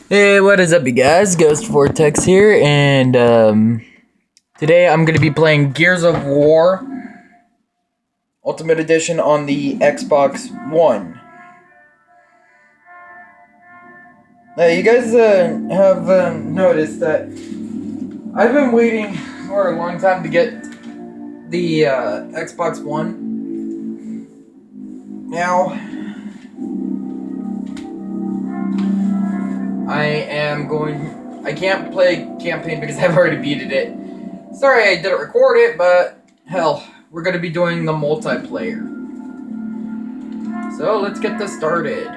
Hey, what is up, you guys? Ghost Vortex here, and today I'm going to be playing Gears of War Ultimate Edition on the Xbox One. Now, you guys have noticed that I've been waiting for a long time to get the Xbox One. Now, I can't play campaign because I've already beaten it. Sorry I didn't record it, but hell, we're going to be doing the multiplayer. So let's get this started.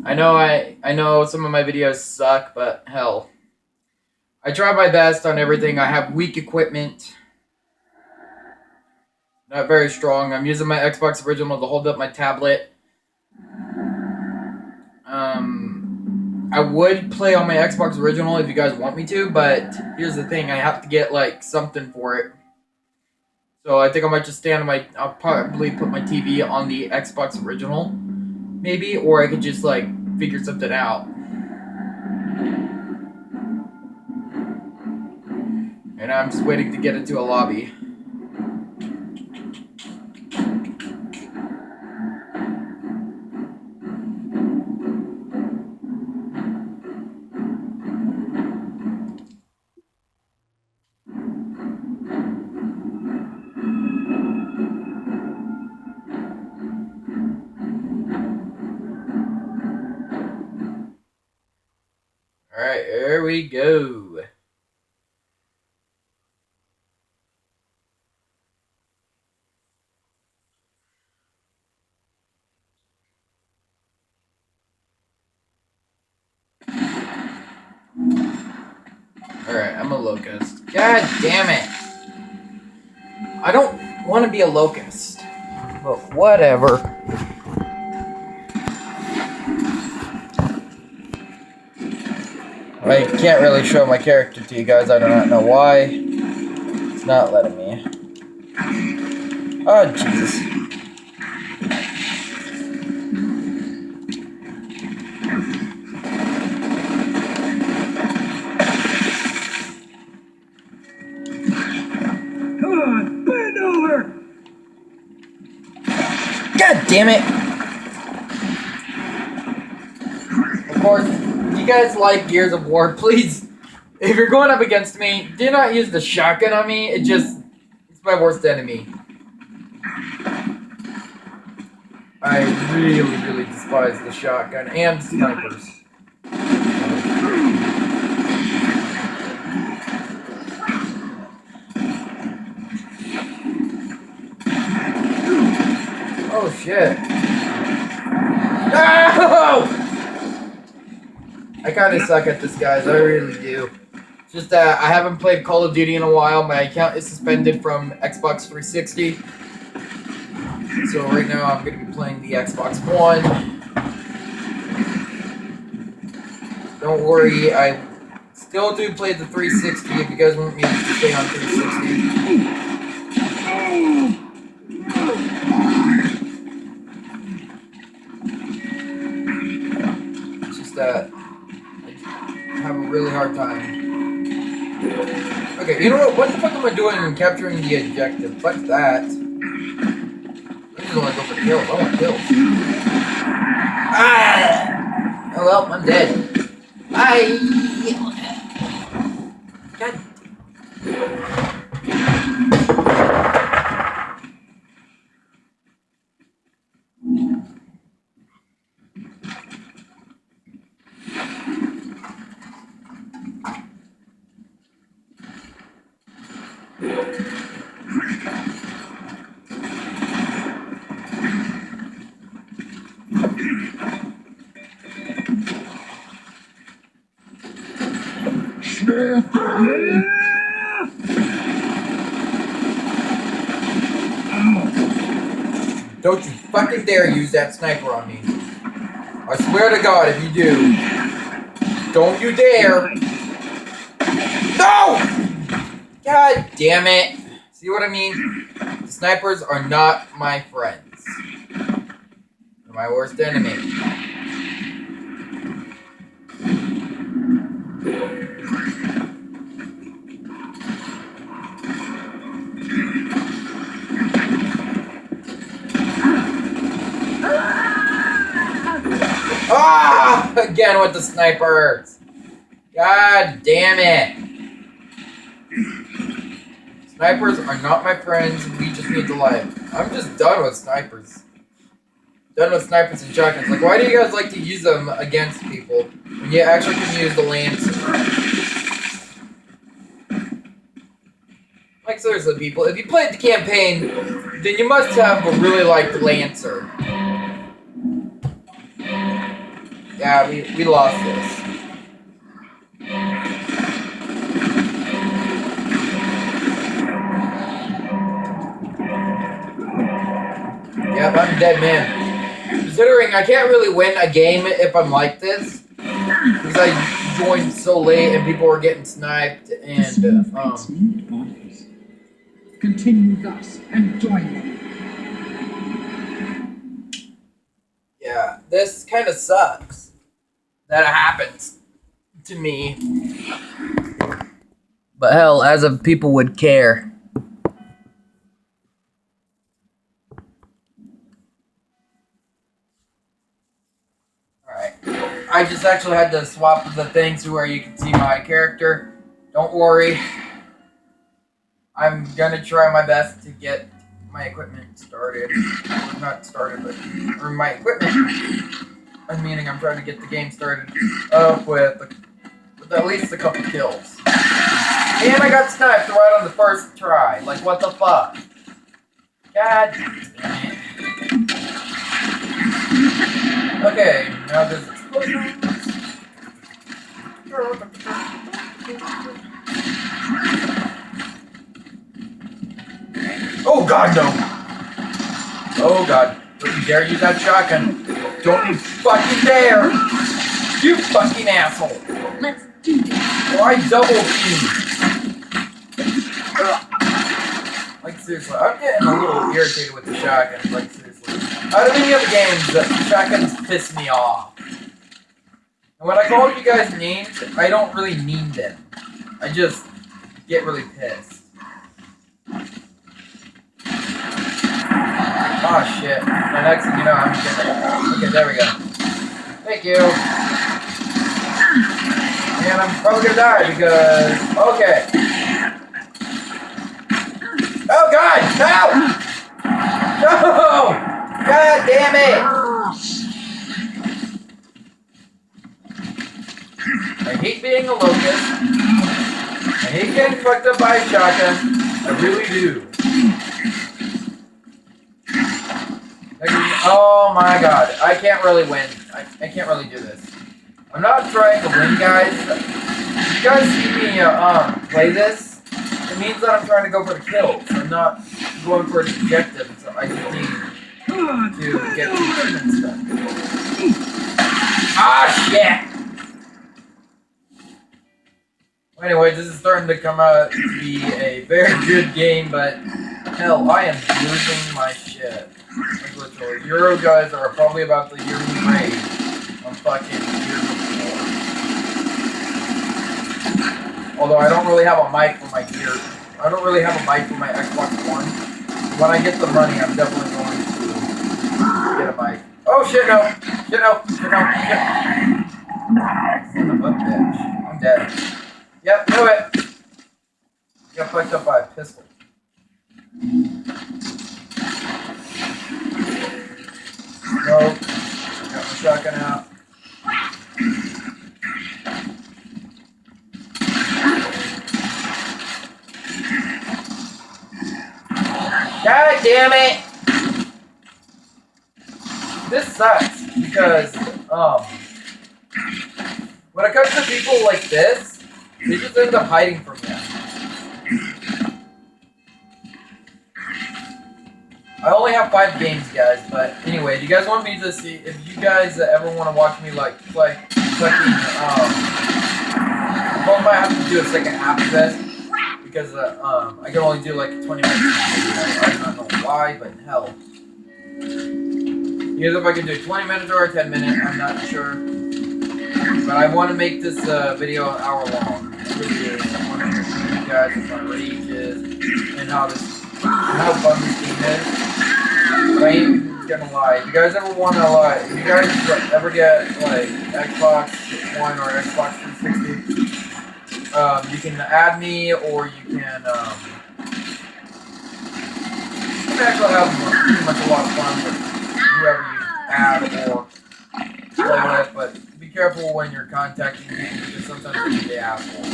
I know some of my videos suck, but hell, I try my best on everything. I have weak equipment, not very strong. I'm using my Xbox original to hold up my tablet. I would play on my Xbox original if you guys want me to, but here's the thing: I have to get like something for it. So I think I might just stand on my. I'll probably put my TV on the Xbox original, maybe, or I could just like figure something out. And I'm just waiting to get into a lobby. Alright, here we go. Alright, I'm a locust. God damn it! I don't want to be a locust. But whatever. I can't really show my character to you guys. I do not know why. It's not letting me. Oh, Jesus. Come on, bend over! God damn it! Of course, you guys like Gears of War, please. If you're going up against me, do not use the shotgun on me. It's my worst enemy. I really, really despise the shotgun and snipers. Oh shit. No! I kind of suck at this, guys. I really do. It's just that I haven't played Call of Duty in a while. My account is suspended from Xbox 360. So right now I'm going to be playing the Xbox One. Don't worry, I still do play the 360 if you guys want me to stay on 360. It's just that I have a really hard time. Okay, you know what? What the fuck am I doing in capturing the objective? Fuck that. I just want to go for kills. I want kills. Ah! Oh well, I'm dead. Bye! God. Don't you fucking dare use that sniper on me. I swear to God, if you do, don't you dare. No! God damn it. See what I mean? The snipers are not my friends. They're my worst enemy. Ah! Again with the snipers. God damn it. Snipers are not my friends. We just need to life. I'm just done with snipers. Done with snipers and shotguns. Like, why do you guys like to use them against people when you actually can use the Lancer? Like, seriously, people, if you played the campaign, then you must have really liked Lancer. Yeah, we lost this. Yep, I'm a dead man. Considering I can't really win a game if I'm like this, because I joined so late and people were getting sniped and Continue thus and join them. yeah, this kind of sucks that it happens to me. But hell, as if people would care. Alright. I just actually had to swap the things to where you can see my character. Don't worry. I'm gonna try my best to get my equipment started. Or not started, but or my equipment. I'm meaning I'm trying to get the game started up with at least a couple kills. And I got sniped right on the first try. Like, what the fuck? God damn it. Okay, now there's explosions. Oh god, no! Oh god. Don't you dare use that shotgun. Don't you fucking dare! You fucking asshole! Let's do this. Oh, I double team. Like, seriously, I'm getting a little irritated with the shotgun. Like, seriously. Out of any of the games, the shotguns piss me off. And when I call you guys names, I don't really mean them. I just get really pissed. Oh shit. The next thing you know, I'm gonna... Okay, there we go. Thank you. And I'm probably gonna die because... Okay. Oh god! No! No! God damn it! I hate being a locust. I hate getting fucked up by a shotgun. I really do. Oh my god. I can't really win. I can't really do this. I'm not trying to win, guys. If you guys see me play this, it means that I'm trying to go for the kills. I'm not going for an objective, so I just need to get the achievements done. Ah, shit! Well, anyway, this is starting to come out to be a very good game, but hell, I am losing my shit. Like, literally, Euro guys are probably about to hear me rage on fucking year before. Although I don't really have a mic for my gear. I don't really have a mic for my Xbox One. When I get the money, I'm definitely going to get a mic. Oh shit, no! Shit, no! Shit, no! Shit. Son of a bitch. I'm dead. Yep, knew it! Got fucked up by a pistol. Nope. Got my shotgun out. God damn it! This sucks because when it comes to people like this, they just end up hiding from you. I only have 5 games, guys, but anyway, do you guys want me to see, if you guys ever want to watch me, like, play fucking, I might have to do a second half of this, because I can only do like a 20 minute video. I don't know why, but hell. Either if I can do 20 minutes or a 10 minute, I'm not sure. But I want to make this video an hour long. I want to show you guys what my rage is and how fun this game is. But I ain't gonna lie. If you guys ever want to if you guys ever get like Xbox One or Xbox 360, you can add me, or you can actually have pretty much a lot of fun with whoever you add or play with, but be careful when you're contacting people because sometimes they can be assholes.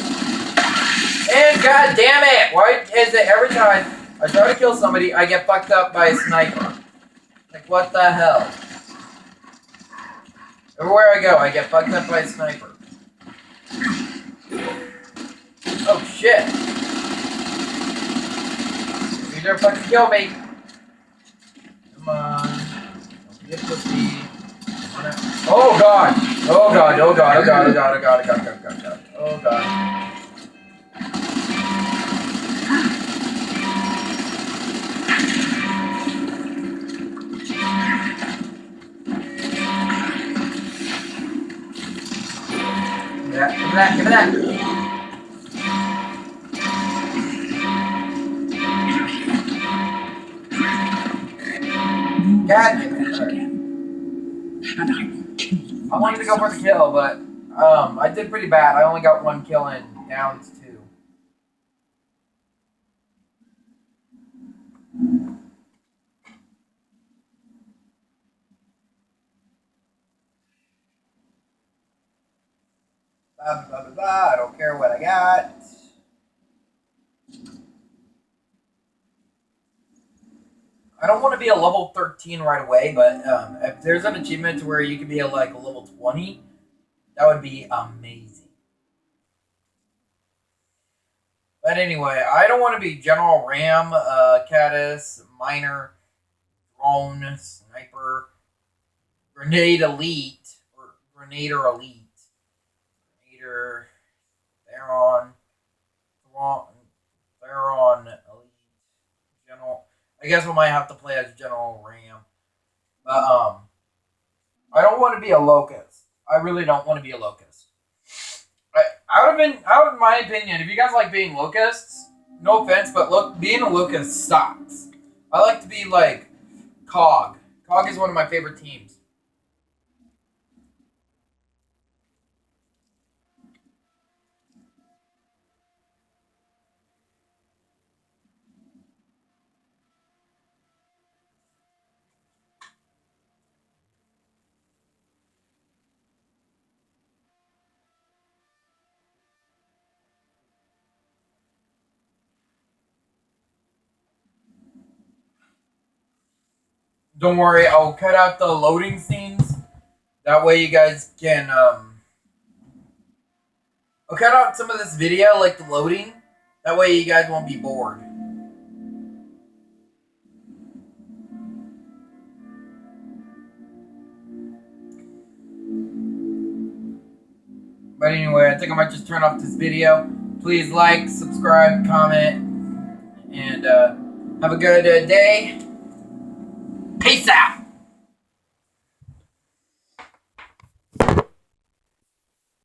And god damn it! Why is it every time I try to kill somebody, I get fucked up by a sniper? Like, what the hell? Everywhere I go, I get fucked up by a sniper. Oh shit! You dare fucking kill me! Come on. Don't be a pussy. Oh god! Oh god, oh god, oh god, oh god, oh god, oh god, oh god, oh god. Oh god. Give me that, give me that! God damn it. And I will kill you. I wanted to go for the kill, but I did pretty bad. I only got 1 kill and downs 2. Blah, blah, blah, blah. I don't care what I got. I don't want to be a level 13 right away, but if there's an achievement where you can be like a level 20, that would be amazing. But anyway, I don't want to be General Ram, Caddis, Miner, Drone, Sniper, Grenade Elite, or Grenader Elite, Grenader, Theron Elite, General. I guess we might have to play as General Ram. But I don't want to be a Locust. I really don't want to be a Locust. Out of my opinion, if you guys like being Locusts, no offense, but look, being a Locust sucks. I like to be like COG. COG is one of my favorite teams. Don't worry, I'll cut out the loading scenes. That way you guys can, I'll cut out some of this video, like the loading. That way you guys won't be bored. But anyway, I think I might just turn off this video. Please like, subscribe, comment, and have a good day. Peace out!